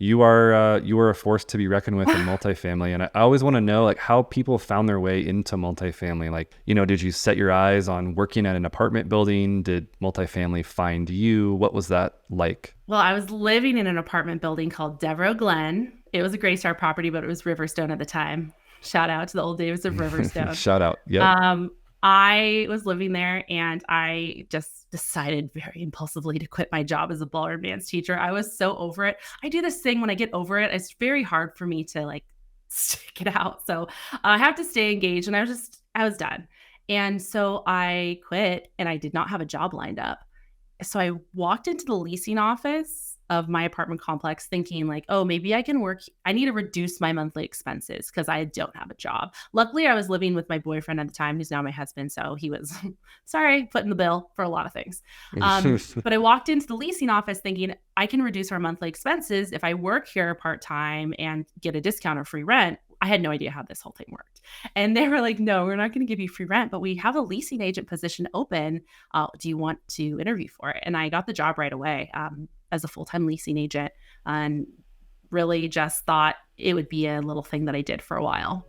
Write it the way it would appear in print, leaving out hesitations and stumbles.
you are a force to be reckoned with in multifamily. And I always want to know like how people found their way into multifamily. Like, did you set your eyes on working at an apartment building? Did multifamily find you? What was that like? Well, I was living in an apartment building called Devereaux Glen. It was a Greystar property, but it was Riverstone at the time. Shout out to the old days of Riverstone. Shout out. Yep. Um, I was living there and I just decided very impulsively to quit my job as a ballroom dance teacher. I was so over it. I do this thing when I get over it, it's very hard for me to like stick it out. So I have to stay engaged and I was done. And so I quit and I did not have a job lined up. So I walked into the leasing office of my apartment complex thinking like, oh, maybe I can work. I need to reduce my monthly expenses because I don't have a job. Luckily, I was living with my boyfriend at the time, who's now my husband. So he was, sorry, footing the bill for a lot of things. But I walked into the leasing office thinking I can reduce our monthly expenses if I work here part-time and get a discount or free rent. I had no idea how this whole thing worked. And they were like, no, we're not going to give you free rent, but we have a leasing agent position open. Do you want to interview for it? And I got the job right away as a full-time leasing agent and really just thought it would be a little thing that I did for a while.